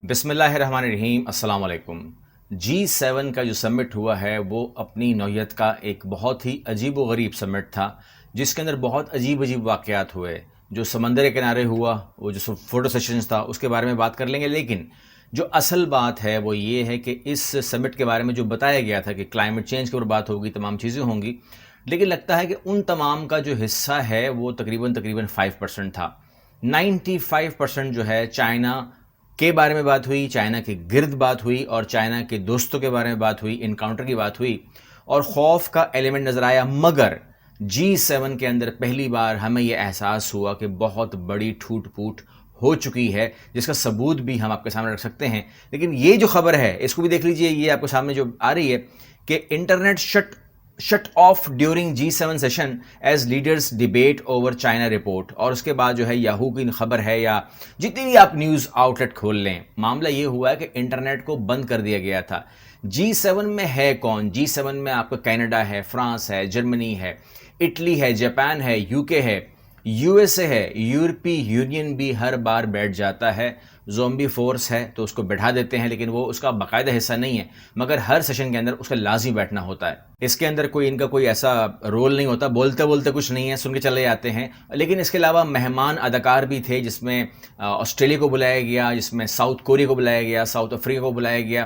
بسم اللہ الرحمن الرحیم، السلام علیکم۔ G7 کا جو سمٹ ہوا ہے وہ اپنی نوعیت کا ایک بہت ہی عجیب و غریب سمٹ تھا، جس کے اندر بہت عجیب واقعات ہوئے۔ جو سمندر کے کنارے ہوا، وہ جو فوٹو سیشنز تھا، اس کے بارے میں بات کر لیں گے، لیکن جو اصل بات ہے وہ یہ ہے کہ اس سمٹ کے بارے میں جو بتایا گیا تھا کہ کلائمیٹ چینج کے اوپر بات ہوگی، تمام چیزیں ہوں گی، لیکن لگتا ہے کہ ان تمام کا جو حصہ ہے وہ تقریباً 5% تھا۔ 95% جو ہے چائنا کے بارے میں بات ہوئی، چائنا کے گرد بات ہوئی، اور چائنا کے دوستوں کے بارے میں بات ہوئی، انکاؤنٹر کی بات ہوئی، اور خوف کا ایلیمنٹ نظر آیا۔ مگر G7 کے اندر پہلی بار ہمیں یہ احساس ہوا کہ بہت بڑی ٹوٹ پوٹ ہو چکی ہے، جس کا ثبوت بھی ہم آپ کے سامنے رکھ سکتے ہیں۔ لیکن یہ جو خبر ہے اس کو بھی دیکھ لیجئے، یہ آپ کے سامنے جو آ رہی ہے کہ internet shut off during G7 session as leaders debate over China report. اور اس کے بعد جو ہے یاہو کی خبر ہے، یا جتنی بھی آپ نیوز آؤٹ لیٹ کھول لیں، معاملہ یہ ہوا ہے کہ انٹرنیٹ کو بند کر دیا گیا تھا۔ G7 میں ہے کون؟ G7 میں آپ کا کینیڈا ہے، فرانس ہے، جرمنی ہے، اٹلی ہے، جاپان ہے، UK ہے، USA ہے، یورپی یونین بھی ہر بار بیٹھ جاتا ہے۔ زومبی فورس ہے تو اس کو بٹھا دیتے ہیں، لیکن وہ اس کا باقاعدہ حصہ نہیں ہے، مگر ہر سیشن کے اندر اس کا لازمی بیٹھنا ہوتا ہے۔ اس کے اندر ان کا کوئی ایسا رول نہیں ہوتا، بولتے کچھ نہیں ہے، سن کے چلے جاتے ہیں۔ لیکن اس کے علاوہ مہمان اداکار بھی تھے، جس میں آسٹریلیا کو بلایا گیا، جس میں ساؤتھ کوریا کو بلایا گیا، ساؤتھ افریقہ کو بلایا گیا،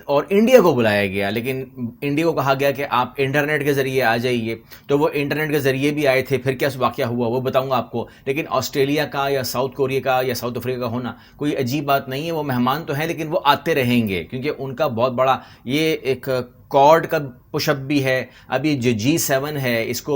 اور انڈیا کو بلایا گیا۔ لیکن انڈیا کو کہا گیا کہ آپ انٹرنیٹ کے ذریعے آ جائیے، تو وہ انٹرنیٹ کے ذریعے بھی آئے تھے۔ پھر کیا واقعہ ہوا وہ بتاؤں گا آپ کو۔ لیکن آسٹریلیا کا یا ساؤتھ کوریا کا یا ساؤتھ افریقہ کا ہونا کوئی عجیب بات نہیں ہے، وہ مہمان تو ہیں لیکن وہ آتے رہیں گے، کیونکہ ان کا بہت بڑا یہ ایک کارڈ کا پش اپ بھی ہے۔ ابھی جو G7 ہے اس کو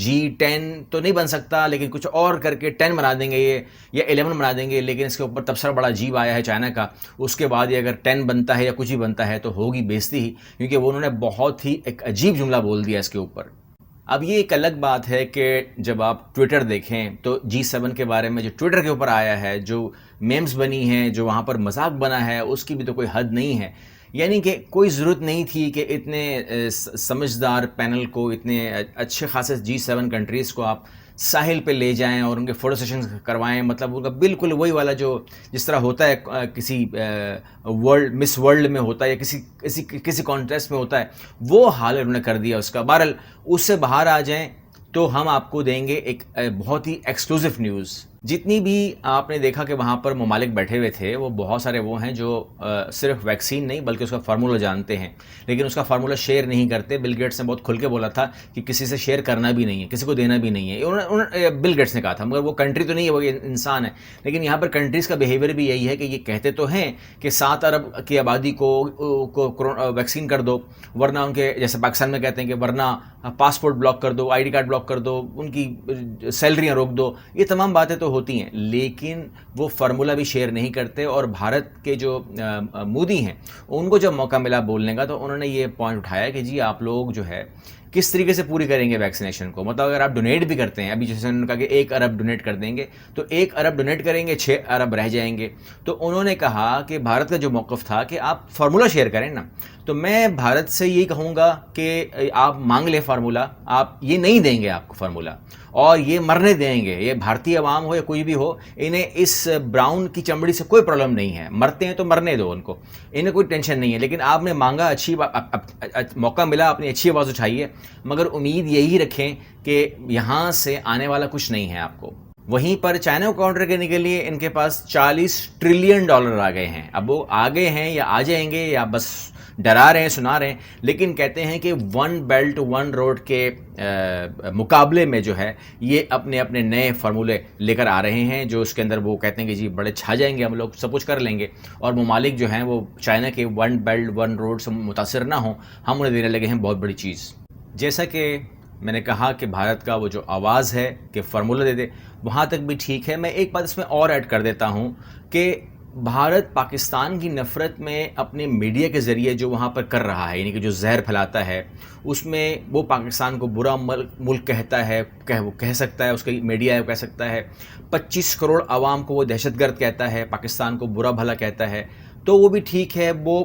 G10 تو نہیں بن سکتا، لیکن کچھ اور کر کے 10 بنا دیں گے یہ، یا 11 بنا دیں گے، لیکن اس کے اوپر تبصرہ بڑا عجیب آیا ہے چائنا کا۔ اس کے بعد یہ اگر 10 بنتا ہے یا کچھ ہی بنتا ہے تو ہوگی بےزتی ہی، کیونکہ وہ انہوں نے بہت ہی ایک عجیب جملہ بول دیا اس کے اوپر۔ اب یہ ایک الگ بات ہے کہ جب آپ ٹویٹر دیکھیں تو G7 کے بارے میں جو ٹویٹر کے اوپر آیا ہے، جو میمز بنی ہیں، جو وہاں پر مذاق بنا ہے، اس کی بھی تو کوئی حد نہیں ہے۔ یعنی کہ کوئی ضرورت نہیں تھی کہ اتنے سمجھدار پینل کو، اتنے اچھے خاصے G7 کنٹریز کو آپ ساحل پہ لے جائیں اور ان کے فوٹو سیشن کروائیں۔ مطلب ان کا بالکل وہی والا جو جس طرح ہوتا ہے کسی مس ورلڈ میں ہوتا ہے، یا کسی کانٹیسٹ میں ہوتا ہے، وہ حال انہوں نے کر دیا اس کا۔ بہرحال اس سے باہر آ جائیں تو ہم آپ کو دیں گے ایک بہت ہی ایکسکلوزیو نیوز۔ جتنی بھی آپ نے دیکھا کہ وہاں پر ممالک بیٹھے ہوئے تھے، وہ بہت سارے وہ ہیں جو صرف ویکسین نہیں بلکہ اس کا فارمولہ جانتے ہیں، لیکن اس کا فارمولہ شیئر نہیں کرتے۔ بل گیٹس نے بہت کھل کے بولا تھا کہ کسی سے شیئر کرنا بھی نہیں ہے، کسی کو دینا بھی نہیں ہے، بل گیٹس نے کہا تھا، مگر وہ کنٹری تو نہیں ہے، وہ انسان ہے۔ لیکن یہاں پر کنٹریز کا بیہیویئر بھی یہی ہے کہ یہ کہتے تو ہیں کہ 7 ارب کی آبادی کو ویکسین کر دو، ورنہ ان کے جیسے پاکستان میں کہتے ہیں کہ ورنہ پاسپورٹ بلاک کر دو، ID کارڈ بلاک کر دو، ان کی سیلریاں روک دو۔ یہ تمام باتیں تو ہوتی ہیں، لیکن وہ فارمولہ بھی شیئر نہیں کرتے۔ اور بھارت کے جو مودی ہیں، ان کو جب موقع ملا بولنے کا تو انہوں نے یہ پوائنٹ اٹھایا کہ جی آپ لوگ جو ہے کس طریقے سے پوری کریں گے ویکسینیشن کو۔ مطلب اگر آپ ڈونیٹ بھی کرتے ہیں، ابھی جیسے انہوں نے کہا کہ 1 ارب ڈونیٹ کر دیں گے، تو 1 ارب ڈونیٹ کریں گے، 6 ارب رہ جائیں گے۔ تو انہوں نے کہا کہ بھارت کا جو موقف تھا کہ آپ فارمولہ شیئر کریں نا، تو میں بھارت سے یہی کہوں گا کہ آپ مانگ لیں فارمولہ، آپ یہ نہیں دیں گے آپ کو فارمولہ، اور یہ مرنے دیں گے۔ یہ بھارتی عوام ہو یا کوئی بھی ہو، انہیں اس براؤن کی چمڑی سے کوئی پرابلم نہیں ہے، مرتے ہیں تو مرنے دو ان کو، انہیں کوئی ٹینشن نہیں ہے۔ لیکن آپ نے مانگا، اچھی موقع ملا، اپنی اچھی آواز اٹھائی ہے، مگر امید یہی رکھیں کہ یہاں سے آنے والا کچھ نہیں ہے آپ کو۔ وہیں پر چائنا کو کاؤنٹر کرنے کے لیے ان کے پاس $40 ٹریلین آ گئے ہیں۔ اب وہ آگے ہیں یا آ جائیں گے، یا بس ڈرا رہے ہیں، سنا رہے ہیں، لیکن کہتے ہیں کہ 1 بیلٹ 1 روڈ کے مقابلے میں جو ہے یہ اپنے نئے فارمولے لے کر آ رہے ہیں، جو اس کے اندر وہ کہتے ہیں کہ جی بڑے چھا جائیں گے، ہم لوگ سب کچھ کر لیں گے، اور ممالک جو ہیں وہ چائنا کے 1 بیلٹ 1 روڈ سے متاثر نہ ہوں، ہم انہیں دینے لگے ہیں بہت بڑی چیز۔ جیسا کہ میں نے کہا کہ بھارت کا وہ جو آواز ہے کہ فارمولہ دے دے، وہاں تک بھی ٹھیک ہے۔ میں ایک بات اس میں اور ایڈ کر دیتا ہوں کہ بھارت پاکستان کی نفرت میں اپنے میڈیا کے ذریعے جو وہاں پر کر رہا ہے، یعنی کہ جو زہر پھیلاتا ہے، اس میں وہ پاکستان کو برا ملک کہتا ہے، وہ کہہ سکتا ہے، اس کا میڈیا ہے وہ کہہ سکتا ہے، 25 کروڑ عوام کو وہ دہشت گرد کہتا ہے، پاکستان کو برا بھلا کہتا ہے، تو وہ بھی ٹھیک ہے۔ وہ